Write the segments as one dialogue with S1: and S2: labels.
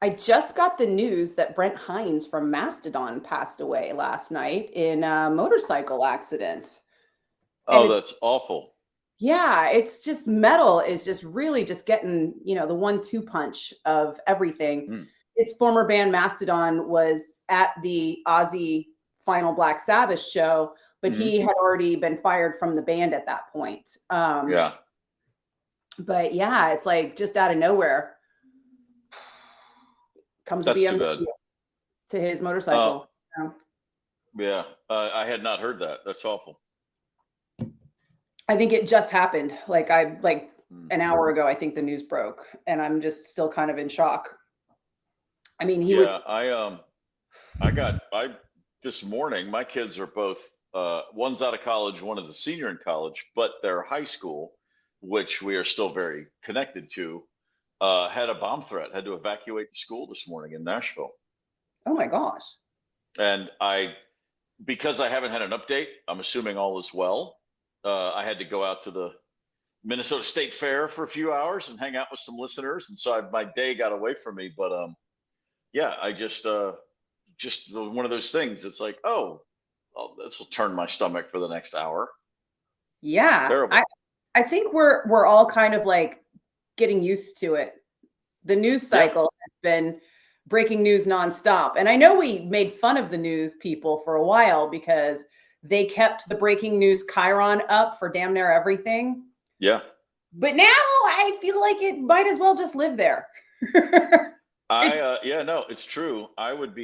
S1: I just got the news that Brent Hinds from Mastodon passed away last night in a motorcycle accident. And
S2: Oh,
S1: it's,
S2: that's awful.
S1: yeah, it's just metal is just really just getting, the 1-2 punch of everything.
S2: Mm,
S1: His former band Mastodon was at the Ozzy final Black Sabbath show, but
S2: hmm
S1: he had already been fired from the band at that point.
S2: Yeah,
S1: But yeah, it's like just out of nowhere comes a
S2: that's too bad.
S1: BMW to his
S2: Uh,
S1: motorcycle.
S2: yeah, I had not heard that. That's awful.
S1: I think it just happened. Like
S2: Mm.
S1: an hour ago, I think the news broke, and I'm just still kind of in shock. I mean, he
S2: Yeah,
S1: was.
S2: I this morning. My kids are both. One's out of college. One is a senior in college, but their high school, which we are still very connected to, had a bomb threat. Had to evacuate the school this morning in Nashville,
S1: Oh my gosh.
S2: and because I haven't had an update, I'm assuming all is well. I had to go out to the Minnesota State Fair for a few hours and hang out with some listeners, and so my day got away from me. But yeah, I just one of those things. It's like, oh, this will turn my stomach for the next hour.
S1: Yeah, I
S2: Terrible.
S1: I think we're all kind of like getting used to it. The news
S2: Yeah.
S1: cycle has been breaking news nonstop, and I know we made fun of the news people for a while because they kept the breaking news Chiron up for damn near everything.
S2: Yeah.
S1: But now I feel like it might as well just live there.
S2: Yeah, no, it's true. I'd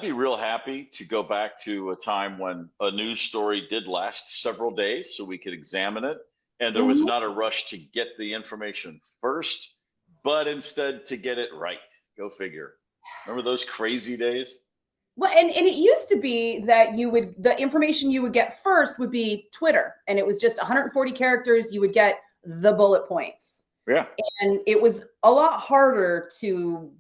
S2: be real happy to go back to a time when a news story did last several days so we could examine it and there was
S1: Mhm.
S2: not a rush to get the information first, but instead to get it right. Go figure. Remember those crazy days?
S1: Well, and it used to be that the information you would get first would be Twitter, and it was just 140 characters. You would get the bullet points,
S2: Yeah.
S1: and it was a lot harder to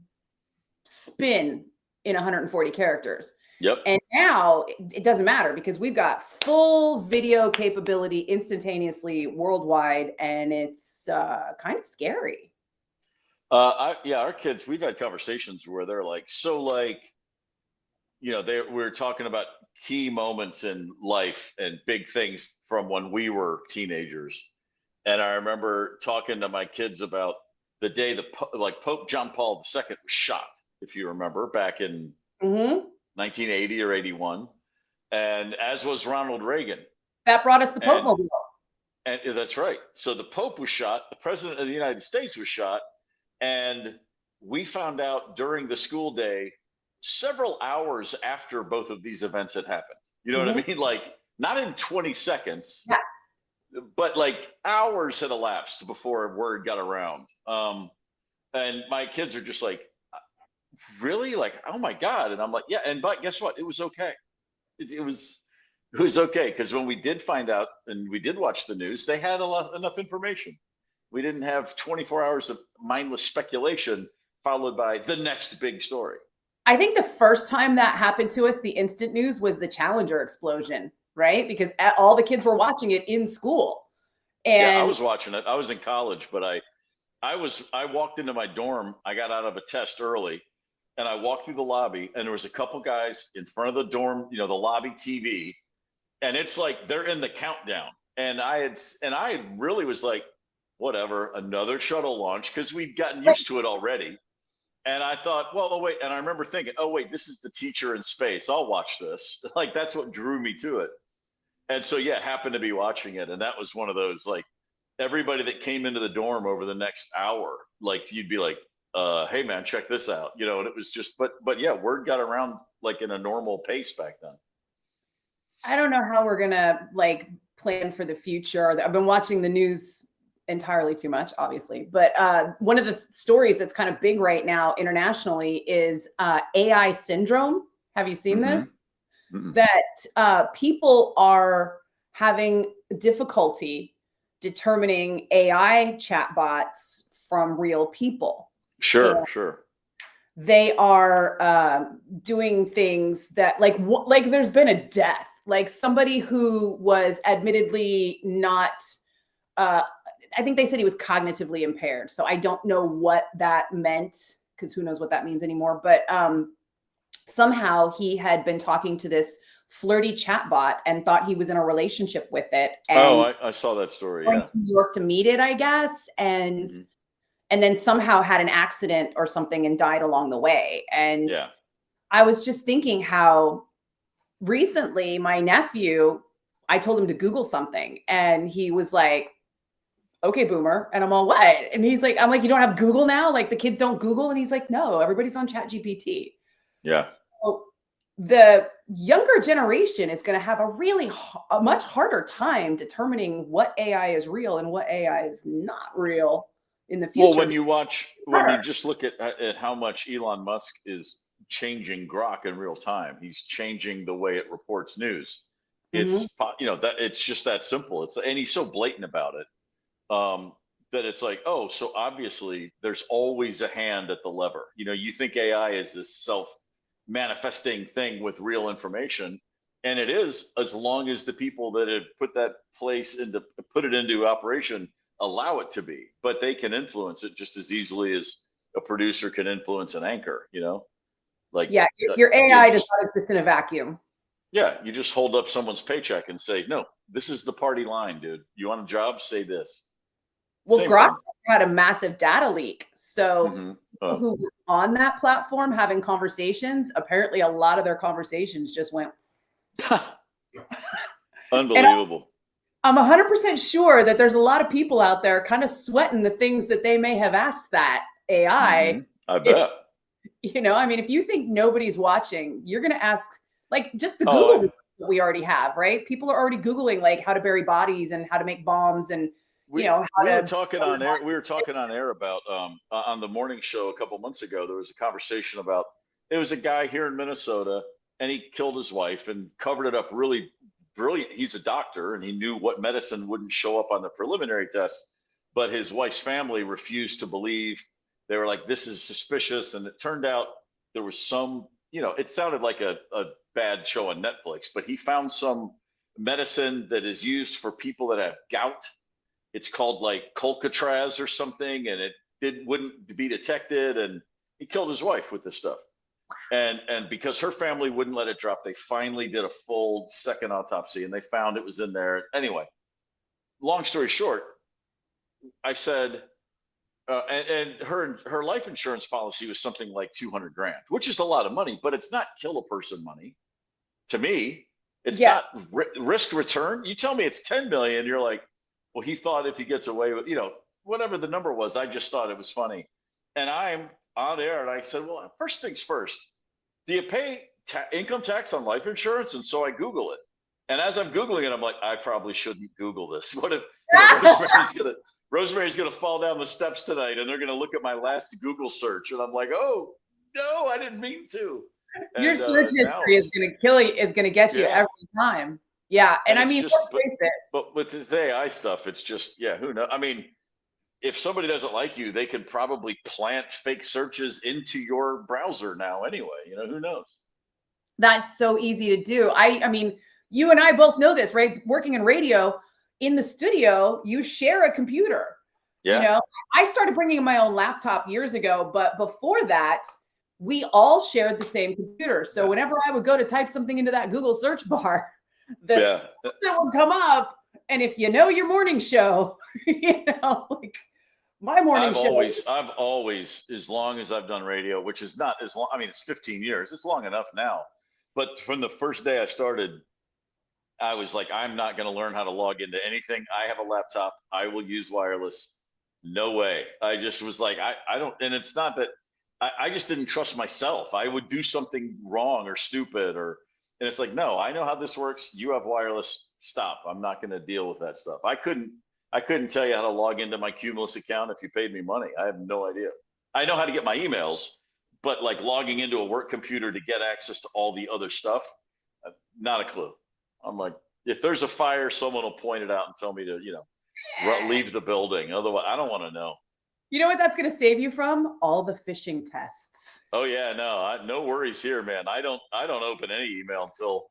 S1: spin in 140 characters.
S2: Yep.
S1: And now it doesn't matter because we've got full video capability instantaneously worldwide, and it's kind of scary.
S2: Yeah, our kids, we've had conversations where they're like, so like, we're talking about key moments in life and big things from when we were teenagers. And I remember talking to my kids about the day like Pope John Paul II was shot, if you remember, back in
S1: Mhm.
S2: 1980 or 81, and as was Ronald Reagan.
S1: That brought us the Pope
S2: And
S1: Mobile.
S2: and that's right. So the Pope was shot, the President of the United States was shot, and we found out during the school day several hours after both of these events had happened. You know what
S1: Mhm.
S2: I mean? Like not in 20 seconds,
S1: Yeah.
S2: but like hours had elapsed before word got around. And my kids are just like, really? Like, oh my God. And I'm like, yeah. And but guess what? It was okay. It was okay because when we did find out and we did watch the news, they had enough information. We didn't have 24 hours of mindless speculation followed by the next big story.
S1: I think the first time that happened to us, the instant news was the Challenger explosion, right? Because all the kids were watching it in school.
S2: Yeah, I
S1: And
S2: was watching it. I was in college, but I walked into my dorm. I got out of a test early, and I walked through the lobby, and there was a couple guys in front of the dorm, the lobby TV, and it's like they're in the countdown. And I really was like, whatever, another shuttle launch because we'd gotten used to it already. And I thought, well, oh wait, and I remember thinking, oh wait, this is the teacher in space. I'll watch this. Like that's what drew me to it. And so yeah, happened to be watching it, and that was one of those like everybody that came into the dorm over the next hour, like you'd be like, hey man, check this out, and it was just, but yeah, word got around like in a normal pace back then.
S1: I don't know how we're gonna like plan for the future. I've been watching the news entirely too much, obviously. But one of the stories that's kind of big right now internationally is AI syndrome. Have you seen
S2: Mm-hmm.
S1: this?
S2: Mm-hmm.
S1: That people are having difficulty determining AI chatbots from real people. And
S2: Sure, sure.
S1: they are doing things that like there's been a death, like somebody who was admittedly not uh, I think they said he was cognitively impaired. So I don't know what that meant, because who knows what that means anymore. But somehow he had been talking to this flirty chatbot and thought he was in a relationship with it. And
S2: I saw that story.
S1: went
S2: Yeah.
S1: to New York to meet it, I guess. And then somehow had an accident or something and died along the way. And
S2: Yeah.
S1: I was just thinking how recently my nephew, I told him to Google something and he was like, okay, boomer. And I'm all, what? And he's like, I'm like, you don't have Google now? Like the kids don't Google? And he's like, no, everybody's on ChatGPT.
S2: Yeah.
S1: So the younger generation is going to have a much harder time determining what AI is real and what AI is not real in the future.
S2: Well, when you just look at how much Elon Musk is changing Grok in real time, he's changing the way it reports news. It's that it's just that simple. And he's so blatant about it, that it's like, oh, so obviously there's always a hand at the lever. You think AI is this self-manifesting thing with real information, and it is, as long as the people that have put it into operation allow it to be. But they can influence it just as easily as a producer can influence an anchor. Like,
S1: yeah, your AI does not exist in a vacuum.
S2: Yeah, you just hold up someone's paycheck and say, no, this is the party line, dude. You want a job? Say this.
S1: Well,
S2: Same
S1: Grok
S2: thing.
S1: had a massive data leak. So
S2: Oh.
S1: who were on that platform having conversations, apparently a lot of their conversations just went.
S2: Unbelievable.
S1: I'm 100% sure that there's a lot of people out there kind of sweating the things that they may have asked that AI.
S2: I bet.
S1: If you think nobody's watching, you're going to ask, like, just the Google results that we already have, right? People are already Googling, like, how to bury bodies and how to make bombs and,
S2: we were talking on air. We were talking on air about on the morning show a couple months ago. There was a conversation about, it was a guy here in Minnesota, and he killed his wife and covered it up really brilliant. He's a doctor, and he knew what medicine wouldn't show up on the preliminary test, but his wife's family refused to believe. They were like, this is suspicious. And it turned out there was some, it sounded like a bad show on Netflix, but he found some medicine that is used for people that have gout. It's called like Colcatraz or something, and it wouldn't be detected. And he killed his wife with this stuff. And because her family wouldn't let it drop, they finally did a full second autopsy, and they found it was in there. Anyway, long story short, I said, and her life insurance policy was something like 200 grand, which is a lot of money, but it's not kill a person money. To me, it's not risk return. You tell me it's 10 million, you're like, well, he thought if he gets away with, whatever the number was, I just thought it was funny. And I'm on air, and I said, well, first things first, do you pay income tax on life insurance? And so I Google it. And as I'm Googling it, I'm like, I probably shouldn't Google this. What if Rosemary's gonna fall down the steps tonight, and they're gonna look at my last Google search, and I'm like, oh no, I didn't mean to.
S1: Your search history is gonna kill you, is gonna get you every time. Yeah, and I mean, let's face it.
S2: But with this AI stuff, it's just, who knows? I mean, if somebody doesn't like you, they can probably plant fake searches into your browser now anyway. Who knows?
S1: That's so easy to do. I mean, you and I both know this, right? Working in radio, in the studio, you share a computer.
S2: Yeah.
S1: I started bringing in my own laptop years ago, but before that, we all shared the same computer. So whenever I would go to type something into that Google search bar, stuff that would come up. And if you know your morning show, like my morning show.
S2: I've always, as long as I've done radio, which is not as long, I mean, it's 15 years. It's long enough now. But from the first day I started, I was like, I'm not going to learn how to log into anything. I have a laptop. I will use wireless. No way. I just was like, I don't, and it's not that I just didn't trust myself. I would do something wrong or stupid, and it's like, no, I know how this works. You have wireless. Stop. I'm not going to deal with that stuff. I couldn't tell you how to log into my Cumulus account if you paid me money. I have no idea. I know how to get my emails, but like logging into a work computer to get access to all the other stuff, not a clue. I'm like, if there's a fire, someone will point it out and tell me to, leave the building. Otherwise, I don't want to know.
S1: You know what that's going to save you from? All the phishing tests.
S2: Oh yeah, no worries here, man. I don't open any email until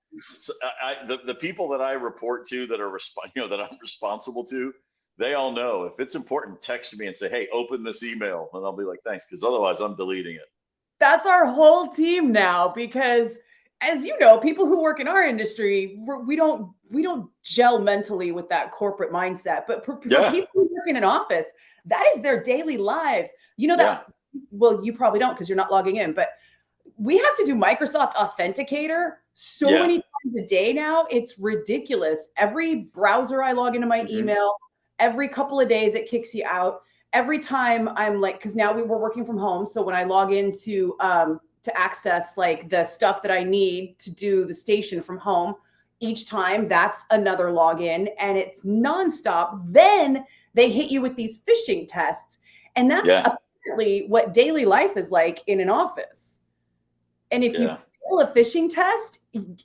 S2: the people that I report to that are that I'm responsible to, They all know if it's important, text me and say, hey, open this email. And I'll be like, thanks. Because otherwise I'm deleting it.
S1: That's our whole team now, because as you know, people who work in our industry, we don't gel mentally with that corporate mindset. But for people who work in an office, that is their daily lives. You know that, well, you probably don't because you're not logging in, but we have to do Microsoft Authenticator so many times a day now. It's ridiculous. Every browser I log into my email, every couple of days it kicks you out. Every time I'm like, because now we're working from home. So when I log into to access like the stuff that I need to do the station from home, each time that's another login and it's nonstop. Then they hit you with these phishing tests. And that's apparently what daily life is like in an office. And if you fail a phishing test,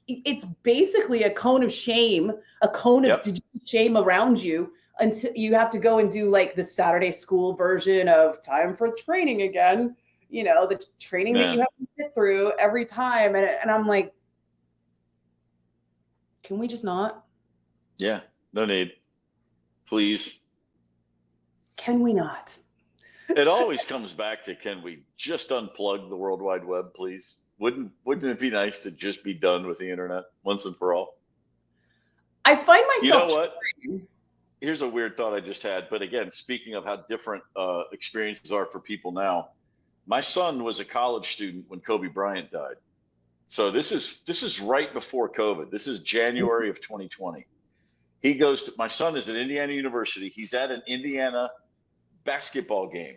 S1: it's basically a cone of shame, a cone of shame around you, until you have to go and do like the Saturday school version of time for training again, you know, the training that you have to sit through every time. And I'm like, can we just not?
S2: Yeah, no need. Please.
S1: Can we not?
S2: It always comes back to, can we just unplug the World Wide Web, please? Wouldn't it be nice to just be done with the internet once and for all?
S1: I find myself.
S2: You know what? Here's a weird thought I just had. But again, speaking of how different experiences are for people now, my son was a college student when Kobe Bryant died. So this is right before COVID. This is January of 2020. He goes to, my son is at Indiana University. He's at an Indiana basketball game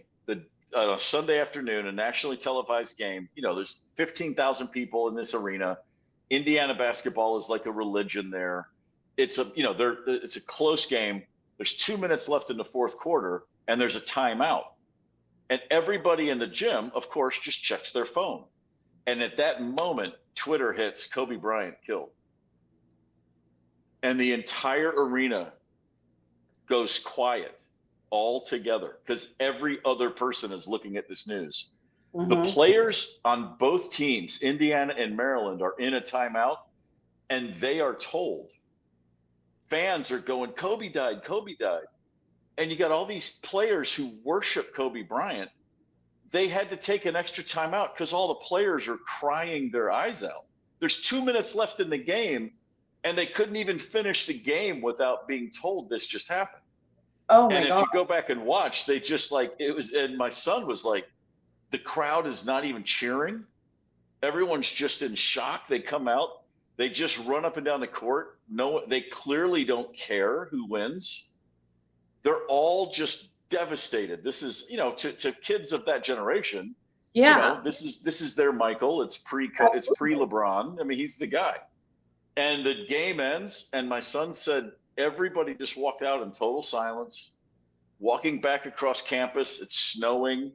S2: on a Sunday afternoon, a nationally televised game. You know, there's 15,000 people in this arena. Indiana basketball is like a religion there. It's a close game. There's 2 minutes left in the fourth quarter and there's a timeout. And everybody in the gym, of course, just checks their phone. And at that moment, Twitter hits Kobe Bryant killed. And the entire arena goes quiet altogether because every other person is looking at this news. The players on both teams, Indiana and Maryland, are in a timeout and they are told. Fans are going, Kobe died, Kobe died. And you got all these players who worship Kobe Bryant. They had to take an extra timeout because all the players are crying their eyes out. There's 2 minutes left in the game and they couldn't even finish the game without being told this just happened.
S1: Oh my
S2: God. And if
S1: God.
S2: you go back and watch, they just like, it was, and my son was like, the crowd is not even cheering. Everyone's just in shock. They come out, they just run up and down the court. No, they clearly don't care who wins. They're all just devastated. This is, you know, to kids of that generation, you know, this is their Michael. It's pre LeBron. I mean, he's the guy. And the game ends, and my son said everybody just walked out in total silence, walking back across campus. It's snowing,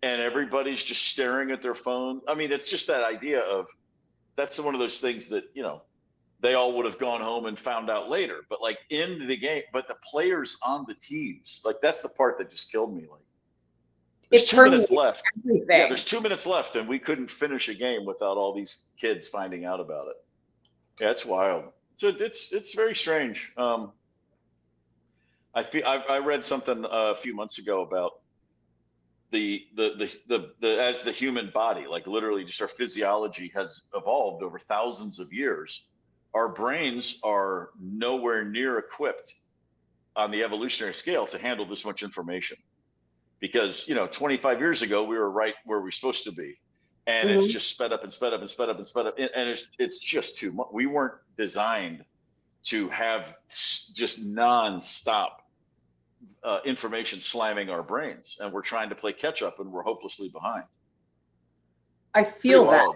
S2: and everybody's just staring at their phone. I mean, it's just that idea of, that's one of those things that, you know, they all would have gone home and found out later. But like in the game, but the players on the teams, like that's the part that just killed me. Like there's 2 minutes left. Yeah, there's 2 minutes left, and we couldn't finish a game without all these kids finding out about it. Yeah, it's wild. So it's very strange. I read something a few months ago about the as the human body, like literally just our physiology has evolved over thousands of years. Our brains are nowhere near equipped on the evolutionary scale to handle this much information. Because, you know, 25 years ago, we were right where we're supposed to be. And it's just sped up and sped up and sped up and sped up. And it's just too much. We weren't designed to have just nonstop information slamming our brains. And we're trying to play catch up and we're hopelessly behind.
S1: I feel that.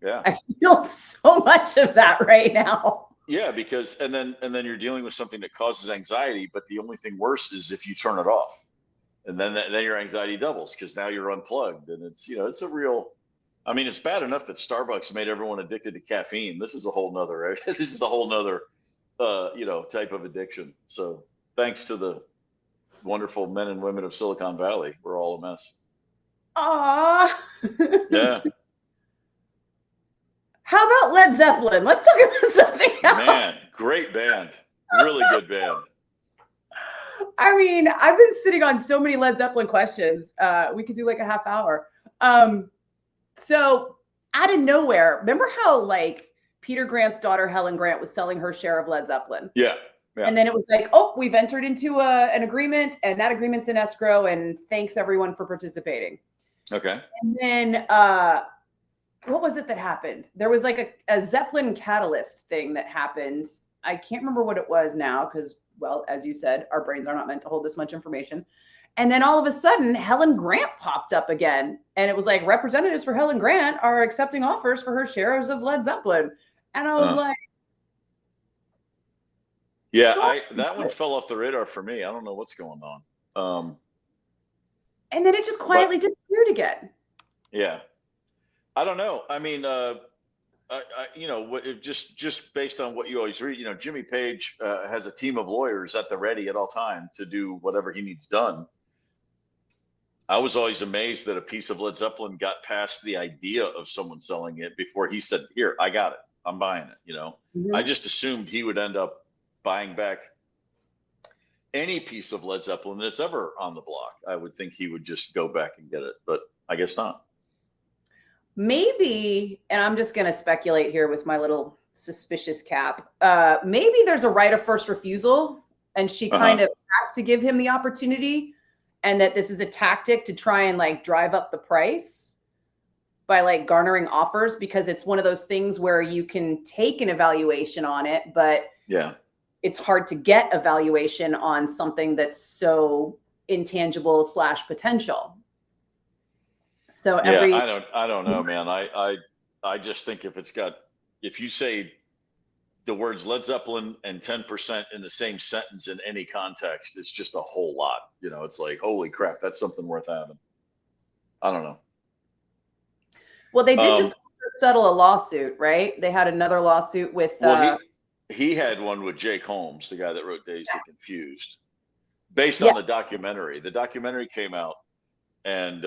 S2: Yeah.
S1: I feel so much of that right now.
S2: Yeah, because and then you're dealing with something that causes anxiety, but the only thing worse is if you turn it off. And then your anxiety doubles because now you're unplugged. And it's, you know, it's a real, I mean, it's bad enough that Starbucks made everyone addicted to caffeine. This is a whole nother you know, type of addiction. So thanks to the wonderful men and women of Silicon Valley, we're all a mess.
S1: Aw.
S2: Yeah.
S1: How about Led Zeppelin? Let's talk about something else.
S2: Man, great band. Really good band.
S1: I mean, I've been sitting on so many Led Zeppelin questions. We could do like a half hour. So out of nowhere, remember how like Peter Grant's daughter Helen Grant was selling her share of Led Zeppelin?
S2: Yeah. Yeah.
S1: And then it was like, oh, we've entered into an agreement, and that agreement's in escrow, and thanks everyone for participating.
S2: Okay.
S1: And then what was it that happened? There was like a Zeppelin catalyst thing that happened. I can't remember what it was now because, well, as you said, our brains are not meant to hold this much information. And then all of a sudden, Helen Grant popped up again. And it was like, representatives for Helen Grant are accepting offers for her shares of Led Zeppelin. And I was like,
S2: yeah, that one fell off the radar for me. I don't know what's going on.
S1: And then it just quietly disappeared again.
S2: Yeah. I don't know. I mean, you know, just based on what you always read, you know, Jimmy Page has a team of lawyers at the ready at all time to do whatever he needs done. I was always amazed that a piece of Led Zeppelin got past the idea of someone selling it before he said, "Here, I got it. I'm buying it." You know, I just assumed he would end up buying back any piece of Led Zeppelin that's ever on the block. I would think he would just go back and get it, but I guess not.
S1: Maybe, and I'm just going to speculate here with my little suspicious cap. Maybe there's a right of first refusal, and she kind of has to give him the opportunity, and that this is a tactic to try and like drive up the price by like garnering offers, because it's one of those things where you can take an evaluation on it, but
S2: yeah,
S1: it's hard to get a valuation on something that's so intangible / potential. So
S2: I don't know, man. I just think if you say the words Led Zeppelin and 10% in the same sentence in any context, it's just a whole lot. You know, it's like, holy crap, that's something worth having. I don't know.
S1: Well, they did just settle a lawsuit, right? They had another lawsuit with.
S2: Well, he had one with Jake Holmes, the guy that wrote Dazed and Confused, based on the documentary. The documentary came out, and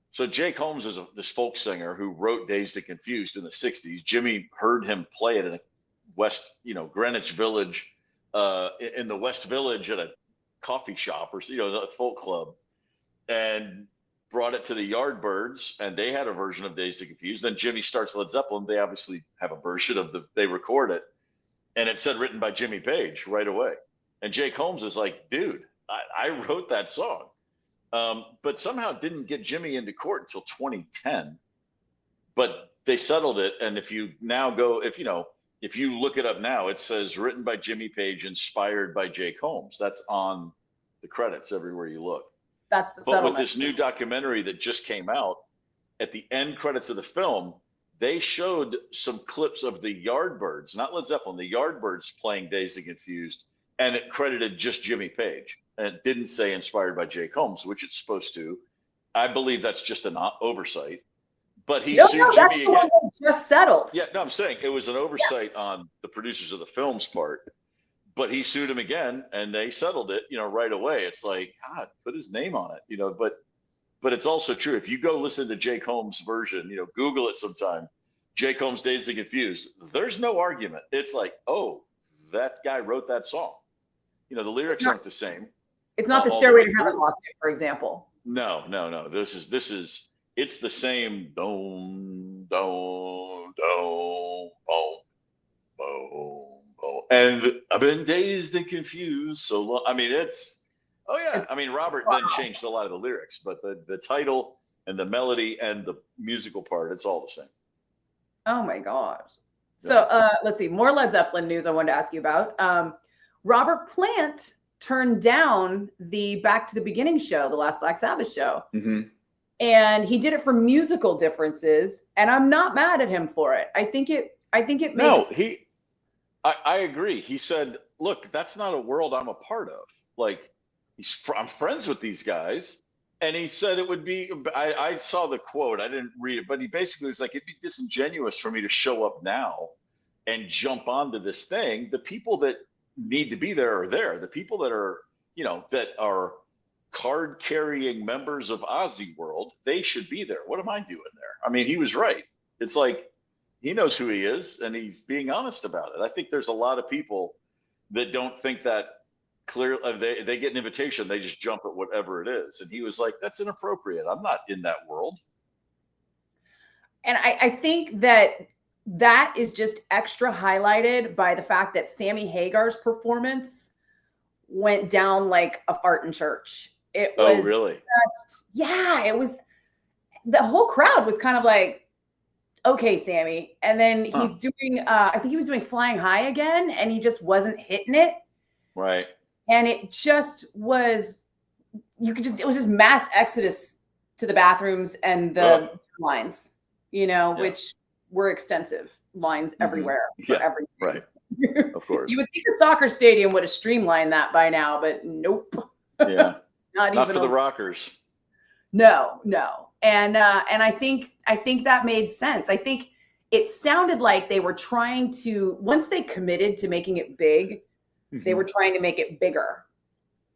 S2: so Jake Holmes is this folk singer who wrote Dazed and Confused in the 60s. Jimmy heard him play it in a Greenwich Village, in the West Village at a coffee shop or, a folk club, and brought it to the Yardbirds, and they had a version of Dazed and Confused. Then Jimmy starts Led Zeppelin. They obviously have a version they record it, and it said written by Jimmy Page right away. And Jake Holmes is like, dude, I wrote that song. But somehow didn't get Jimmy into court until 2010. But they settled it, and if you look it up now, it says written by Jimmy Page, inspired by Jake Holmes. That's on the credits everywhere you look.
S1: That's the settlement.
S2: But with this new documentary that just came out, at the end credits of the film, they showed some clips of the Yardbirds, not Led Zeppelin, the Yardbirds playing Dazed and Confused, and it credited just Jimmy Page. And it didn't say inspired by Jake Holmes, which it's supposed to. I believe that's just an oversight. But he sued Jimmy again.
S1: Just settled.
S2: Yeah, no, I'm saying it was an oversight on the producers of the film's part. But he sued him again, and they settled it, right away. It's like, God, put his name on it, But it's also true. If you go listen to Jake Holmes' version, Google it sometime. Jake Holmes Dazed and Confused. There's no argument. It's like, oh, that guy wrote that song. The lyrics aren't the same.
S1: It's not the Stairway to Heaven lawsuit, for example.
S2: No. It's the same. Boom, boom, boom, boom, boom. And I've been dazed and confused so long. I mean, Robert then changed a lot of the lyrics, but the title and the melody and the musical part, it's all the same.
S1: Oh my gosh. So let's see, more Led Zeppelin news I wanted to ask you about. Robert Plant turned down the Back to the Beginning show, the last Black Sabbath show.
S2: Mm-hmm.
S1: And he did it for musical differences, and I'm not mad at him for it. I think it makes
S2: I agree. He said, look, that's not a world I'm a part of. Like, I'm friends with these guys. And he said it would be, I saw the quote, I didn't read it, but he basically was like, it'd be disingenuous for me to show up now and jump onto this thing. The people that need to be there are there. The people that are, that are card carrying members of Ozzy World, they should be there. What am I doing there? I mean, he was right. It's like, he knows who he is, and he's being honest about it. I think there's a lot of people that don't think that clear, they get an invitation, they just jump at whatever it is. And he was like, that's inappropriate. I'm not in that world.
S1: And I think that is just extra highlighted by the fact that Sammy Hagar's performance went down like a fart in church. It was
S2: really?
S1: just, yeah, it was, the whole crowd was kind of like, okay, Sammy. And then he's doing, I think he was doing Flying High again, and he just wasn't hitting it.
S2: Right.
S1: And it just was, it was just mass exodus to the bathrooms and the lines, which were extensive lines everywhere. For everything.
S2: Right. Of course.
S1: You would think a soccer stadium would have streamlined that by now, but nope.
S2: Yeah.
S1: Not
S2: even
S1: for
S2: the rockers.
S1: No. And I think that made sense. I think it sounded like they were trying to, once they committed to making it big, they were trying to make it bigger.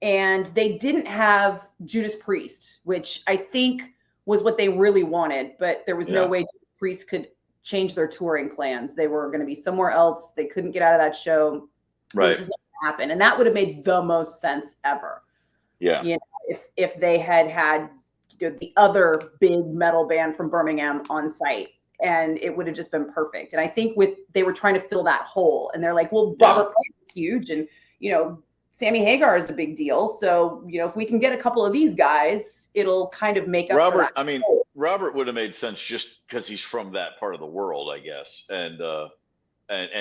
S1: And they didn't have Judas Priest, which I think was what they really wanted, but there was no way Judas Priest could change their touring plans. They were going to be somewhere else. They couldn't get out of that show.
S2: Right.
S1: It was just not going to happen. And that would have made the most sense ever.
S2: Yeah.
S1: If they had the other big metal band from Birmingham on site, and it would have just been perfect. And I think they were trying to fill that hole, and they're like, well, Robert Plant is huge, and Sammy Hagar is a big deal. So if we can get a couple of these guys, it'll kind of make up for that.
S2: I mean, Robert would have made sense just because he's from that part of the world, I guess, and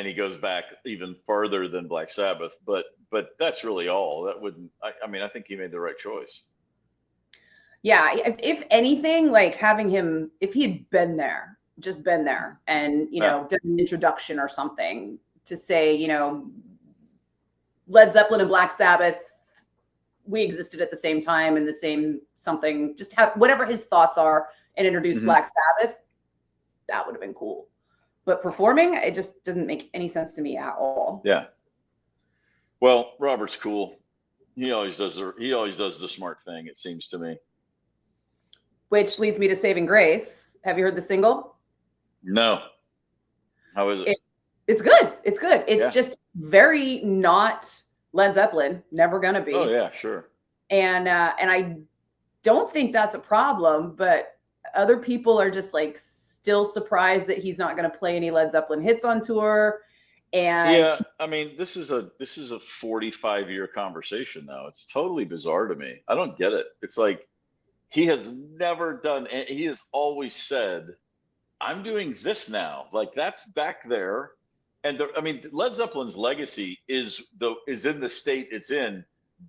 S2: he goes back even farther than Black Sabbath. But that's really all. That wouldn't. I mean, I think he made the right choice.
S1: Yeah, if anything, like having him, if he had been there, just been there, and done an introduction or something to say, Led Zeppelin and Black Sabbath, we existed at the same time in the same something. Just have whatever his thoughts are and introduce Black Sabbath. That would have been cool. But performing, it just doesn't make any sense to me at all.
S2: Yeah. Well, Robert's cool. He always does the smart thing, it seems to me.
S1: Which leads me to Saving Grace. Have you heard the single?
S2: No. How is it?
S1: It's good. It's good. It's just very not Led Zeppelin. Never gonna be.
S2: Oh yeah, sure.
S1: And I don't think that's a problem, but other people are just like still surprised that he's not going to play any Led Zeppelin hits on tour. And
S2: I mean, this is a 45-year conversation now. It's totally bizarre to me. I don't get it. It's like he has never done. He has always said, "I'm doing this now." Like that's back there. And I mean, Led Zeppelin's legacy is in the state it's in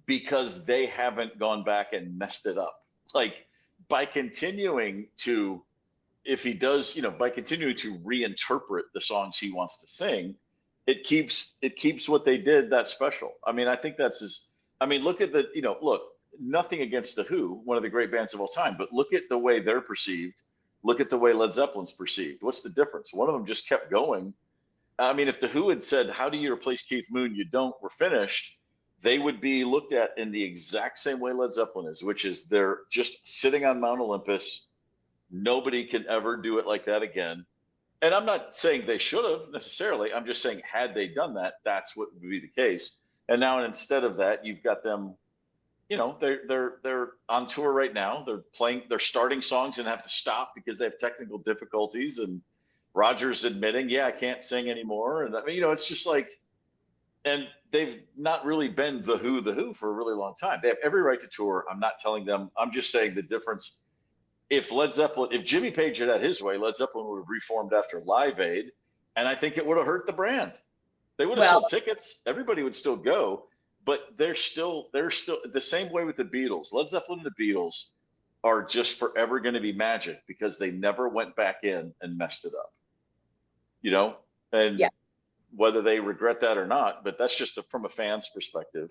S2: because they haven't gone back and messed it up. Like by continuing to, if he does, by continuing to reinterpret the songs he wants to sing, it keeps what they did that special. I mean, I think look at look, nothing against the Who, one of the great bands of all time, but look at the way they're perceived. Look at the way Led Zeppelin's perceived. What's the difference? One of them just kept going. I mean, if the Who had said, "How do you replace Keith Moon? You don't. We're finished," they would be looked at in the exact same way Led Zeppelin is, which is they're just sitting on Mount Olympus. Nobody can ever do it like that again. And I'm not saying they should have necessarily. I'm just saying had they done that, that's what would be the case. And now instead of that, you've got them, they're on tour right now. They're starting songs and have to stop because they have technical difficulties. And Roger's admitting, I can't sing anymore. And I mean, it's just like, and they've not really been the Who for a really long time. They have every right to tour. I'm not telling them. I'm just saying the difference. If Jimmy Page had his way, Led Zeppelin would have reformed after Live Aid, and I think it would have hurt the brand. They would have sold tickets. Everybody would still go, but they're still the same way with the Beatles. Led Zeppelin and the Beatles are just forever going to be magic because they never went back in and messed it up. And whether they regret that or not, but that's just from a fan's perspective.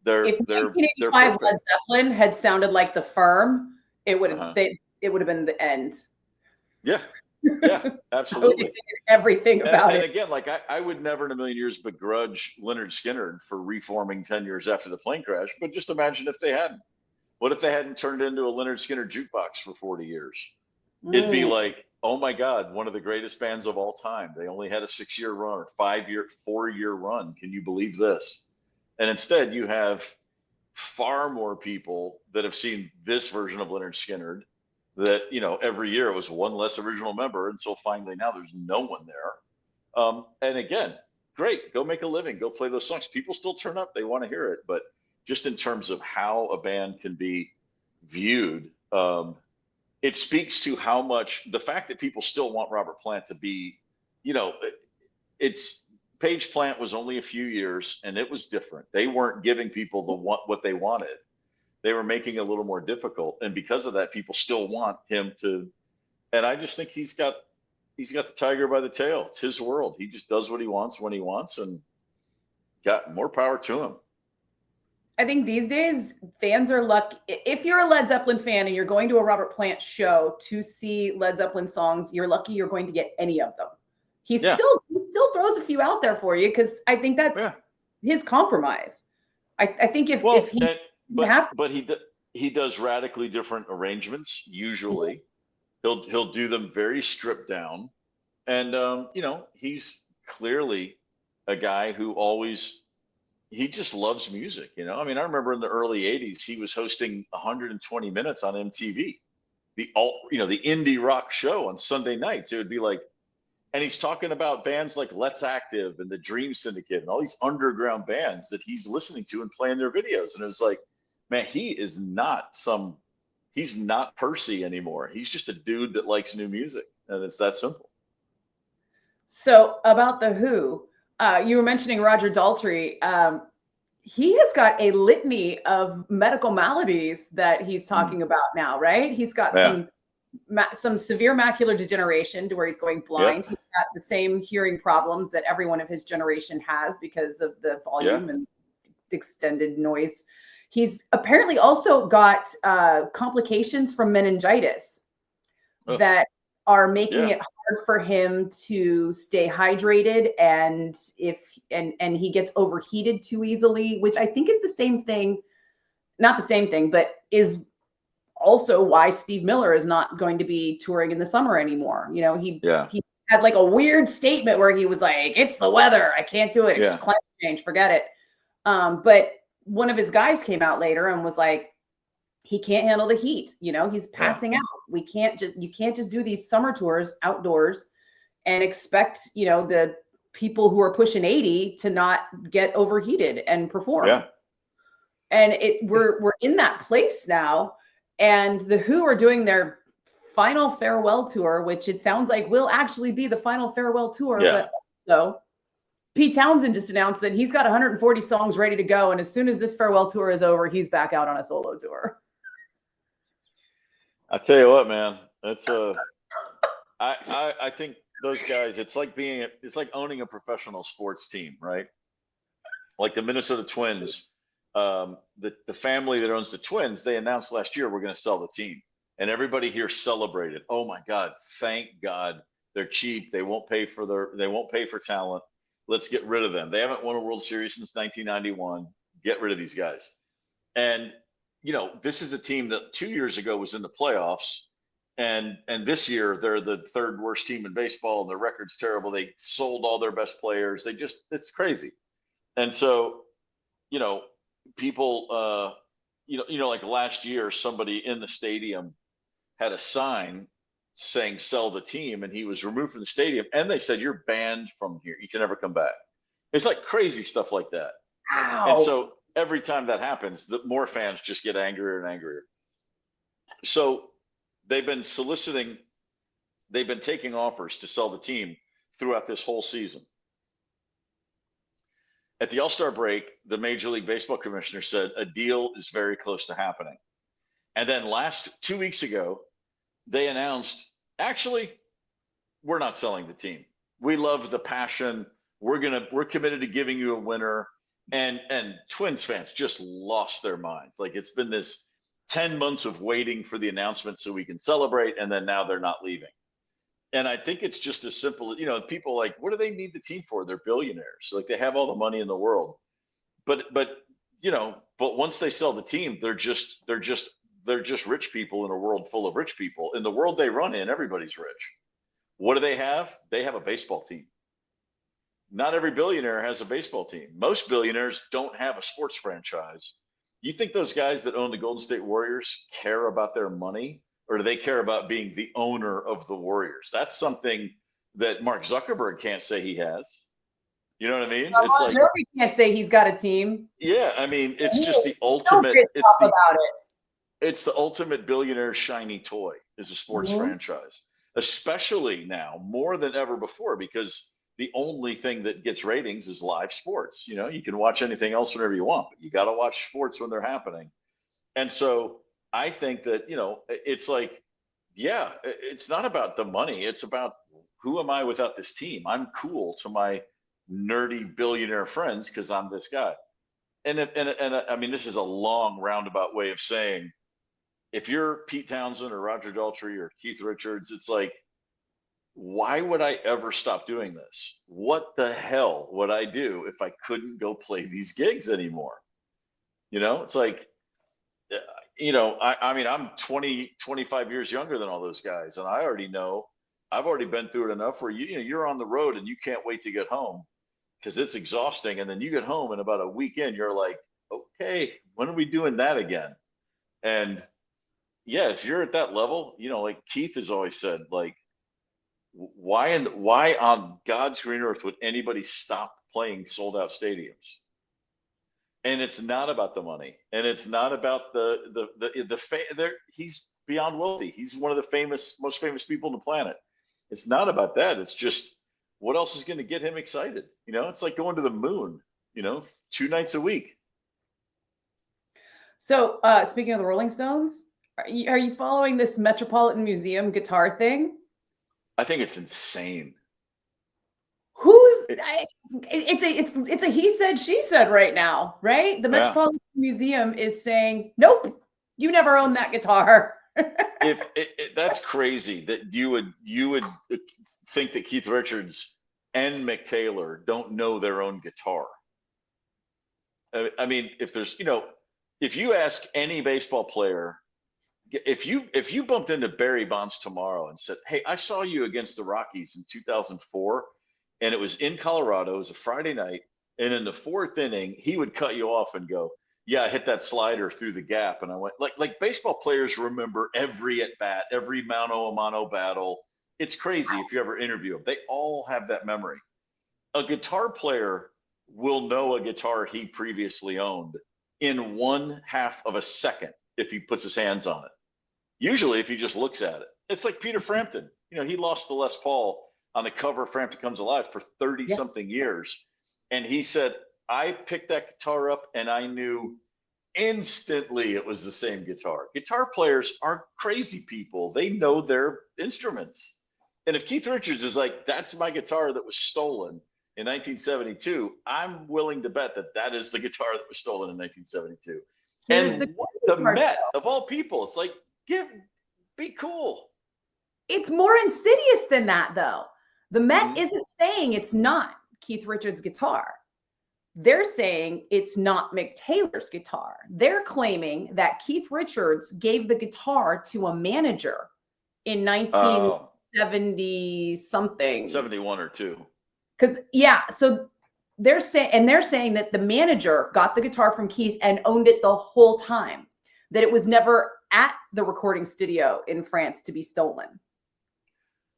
S1: If 1985 Led Zeppelin had sounded like The Firm, it would have it would have been the end.
S2: Yeah, absolutely.
S1: Everything about it.
S2: And again, like I would never in a million years begrudge Lynyrd Skynyrd for reforming 10 years after the plane crash. But just imagine if they hadn't. What if they hadn't turned into a Lynyrd Skynyrd jukebox for 40 years? It'd be like, oh my God, one of the greatest bands of all time. They only had a 6-year run or 4-year run. Can you believe this? And instead you have far more people that have seen this version of Leonard Skinner, that, every year it was one less original member until finally now there's no one there. And again, great, go make a living, go play those songs. People still turn up, they want to hear it. But just in terms of how a band can be viewed, it speaks to how much the fact that people still want Robert Plant to be, it's Page Plant was only a few years and it was different. They weren't giving people what they wanted. They were making it a little more difficult. And because of that, people still want him to. And I just think he's got the tiger by the tail. It's his world. He just does what he wants when he wants, and got more power to him.
S1: I think these days fans are lucky. If you're a Led Zeppelin fan and you're going to a Robert Plant show to see Led Zeppelin songs, you're lucky you're going to get any of them. He still throws a few out there for you, because I think that's his compromise. I think if
S2: he does radically different arrangements. Usually, he'll do them very stripped down, and he's clearly a guy who he just loves music. I remember in the early '80s he was hosting 120 Minutes on MTV, the indie rock show on Sunday nights. It would be like. And he's talking about bands like Let's Active and the Dream Syndicate and all these underground bands that he's listening to and playing their videos. And it was like, man, he's not Percy anymore. He's just a dude that likes new music. And it's that simple.
S1: So about the Who, you were mentioning Roger Daltrey. He has got a litany of medical maladies that he's talking about now, right? He's got some severe macular degeneration to where he's going blind. He's got the same hearing problems that everyone of his generation has because of the volume and extended noise. He's apparently also got complications from meningitis that are making it hard for him to stay hydrated, and he gets overheated too easily, which I think is the same thing, not the same thing, but is also why Steve Miller is not going to be touring in the summer anymore. He had like a weird statement where he was like, "It's the weather. I can't do it. It's climate change. Forget it." But one of his guys came out later and was like, he can't handle the heat. He's passing out. You can't just do these summer tours outdoors and expect, the people who are pushing 80 to not get overheated and perform. Yeah. And we're in that place now. And the Who are doing their final farewell tour, which it sounds like will actually be the final farewell tour. Yeah. But also, Pete Townsend just announced that he's got 140 songs ready to go. And as soon as this farewell tour is over, he's back out on a solo tour.
S2: I tell you what, man, that's I think those guys, it's like owning a professional sports team, right? Like the Minnesota Twins. The family that owns the Twins, they announced last year we're going to sell the team, and everybody here celebrated. Oh my God! Thank God, they're cheap. They won't pay for talent. Let's get rid of them. They haven't won a World Series since 1991. Get rid of these guys. And this is a team that 2 years ago was in the playoffs, and this year they're the third worst team in baseball, and their record's terrible. They sold all their best players. It's crazy. And so, people, like last year, somebody in the stadium had a sign saying "sell the team," and he was removed from the stadium, and they said, "You're banned from here. You can never come back." It's like crazy stuff like that. Wow. And so every time that happens, the more fans just get angrier and angrier. So they've been taking offers to sell the team throughout this whole season. At the All-Star break, the Major League Baseball commissioner said a deal is very close to happening. And then 2 weeks ago, they announced, actually, we're not selling the team. We love the passion. We're committed to giving you a winner. And Twins fans just lost their minds. Like, it's been this 10 months of waiting for the announcement so we can celebrate, and then now they're not leaving. And I think it's just as simple as, people like, what do they need the team for? They're billionaires. Like, they have all the money in the world. But once they sell the team, they're just rich people in a world full of rich people. In the world they run in, everybody's rich. What do they have? They have a baseball team. not every billionaire has a baseball team. Most billionaires don't have a sports franchise. You think those guys that own the Golden State Warriors care about their money, or do they care about being the owner of the Warriors? That's something that Mark Zuckerberg can't say he has. You know what I mean? It's like,
S1: Joey can't say he's got a team.
S2: yeah, I mean, it's
S1: He
S2: just
S1: is
S2: the
S1: so
S2: ultimate.
S1: pissed
S2: It's
S1: off
S2: the
S1: about it.
S2: it's the ultimate billionaire shiny toy is a sports franchise, especially now more than ever before, because the only thing that gets ratings is live sports. You know, you can watch anything else whenever you want, but you got to watch sports when they're happening. And so I think that, it's like, yeah, it's not about the money. It's about, who am I without this team? I'm cool to my nerdy billionaire friends because I'm this guy. And I mean, this is a long roundabout way of saying, if you're Pete Townsend or Roger Daltrey or Keith Richards, it's like, why would I ever stop doing this? What the hell would I do if I couldn't go play these gigs anymore? It's like, I mean, I'm 20, 25 years younger than all those guys. And I already know, I've already been through it enough where you're on the road and you can't wait to get home because it's exhausting. And then you get home and about a weekend, you're like, okay, when are we doing that again? And yeah, if you're at that level, like Keith has always said, like, why on God's green earth would anybody stop playing sold out stadiums? And it's not about the money, and it's not about he's beyond wealthy. He's one of the most famous people on the planet. It's not about that. It's just, what else is going to get him excited? It's like going to the moon, 2 nights a week.
S1: So speaking of the Rolling Stones, are you following this Metropolitan Museum guitar thing?
S2: I think it's insane.
S1: It's a he said, she said right now, right? The Metropolitan Museum is saying, nope, you never owned that guitar.
S2: That's crazy that you would think that Keith Richards and Mick Taylor don't know their own guitar. I mean, if you ask any baseball player, if you bumped into Barry Bonds tomorrow and said, "Hey, I saw you against the Rockies in 2004, and it was in Colorado. It was a Friday night, and in the 4th inning, he would cut you off and go, 'Yeah, I hit that slider through the gap.'" And I went, like baseball players remember every at bat, every mano a mano battle. It's crazy if you ever interview them. They all have that memory. A guitar player will know a guitar he previously owned in 1/2 of a second if he puts his hands on it. Usually, if he just looks at it. It's like Peter Frampton. He lost the Les Paul on the cover of Frampton Comes Alive for 30-something years. And he said, I picked that guitar up and I knew instantly it was the same guitar. Guitar players aren't crazy people. They know their instruments. And if Keith Richards is like, that's my guitar that was stolen in 1972, I'm willing to bet that is the guitar that was stolen in 1972. And the Met, of all people, it's like, be cool.
S1: It's more insidious than that, though. The Met isn't saying it's not Keith Richards' guitar. They're saying it's not Mick Taylor's guitar. They're claiming that Keith Richards gave the guitar to a manager in 1970 something.
S2: 71 or 2.
S1: Because, so they're saying that the manager got the guitar from Keith and owned it the whole time, that it was never at the recording studio in France to be stolen.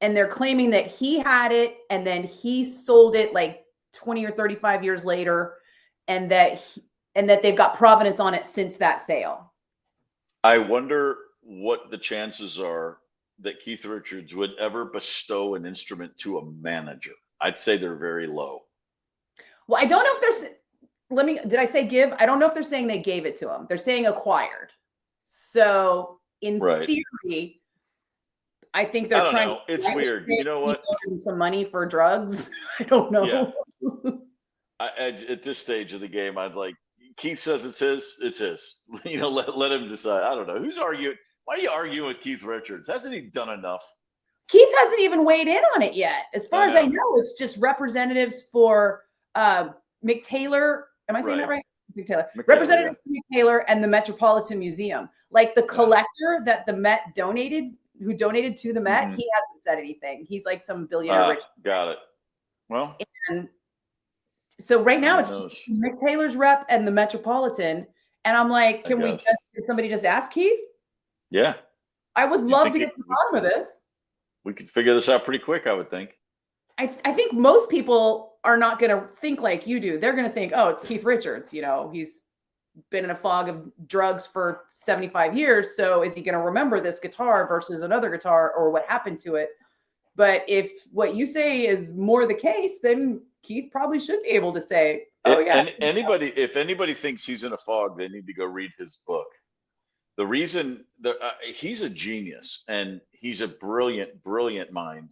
S1: And they're claiming that he had it and then he sold it like 20 or 35 years later, and that they've got provenance on it since that sale.
S2: I wonder what the chances are that Keith Richards would ever bestow an instrument to a manager. I'd say they're very low.
S1: Well, I don't know if did I say give? I don't know if they're saying they gave it to him. They're saying acquired. So in theory, I think they're trying to.
S2: It's weird. You know what?
S1: Some money for drugs. I don't know.
S2: Yeah. At this stage of the game, I'd like, Keith says it's his. Let him decide. I don't know. Who's arguing? Why are you arguing with Keith Richards? Hasn't he done enough?
S1: Keith hasn't even weighed in on it yet. As far as I know, it's just representatives for Mick Taylor. Am I saying that right? Mick Taylor. Representatives for Mick Taylor and the Metropolitan Museum. Like the collector that the Met who donated to the Met, he hasn't said anything. He's like some billionaire rich.
S2: Got it. Well,
S1: and So right now
S2: Who
S1: it's just
S2: knows?
S1: Mick Taylor's rep and the Metropolitan. And I'm like,
S2: I guess.
S1: can somebody just ask Keith?
S2: Yeah.
S1: I would
S2: You
S1: love
S2: think
S1: to get to the bottom of this.
S2: we could figure this out pretty quick, I would think.
S1: I think most people are not going to think like you do. They're going to think, oh, it's Keith Richards. You know, he's been in a fog of drugs for 75 years. So is he going to remember this guitar versus another guitar or what happened to it? But if what you say is more the case, then Keith probably should be able to say, oh, yeah.
S2: And anybody, if anybody thinks he's in a fog, they need to go read his book. The reason that he's a genius and he's a brilliant, brilliant mind,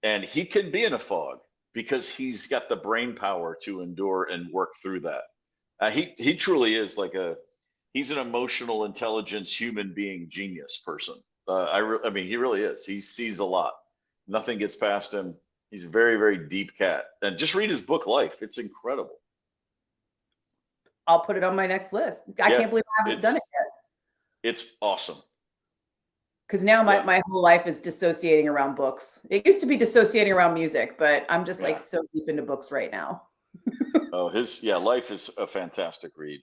S2: and he can be in a fog because he's got the brain power to endure and work through that. He truly is he's an emotional intelligence human being genius person. I mean, he really is. He sees a lot. Nothing gets past him. He's a very, very deep cat. And just read his book, Life. It's incredible.
S1: I'll put it on my next list. I can't believe I haven't done it yet.
S2: It's awesome.
S1: Because now my whole life is dissociating around books. It used to be dissociating around music, but I'm just like so deep into books right now.
S2: Oh, Life is a fantastic read.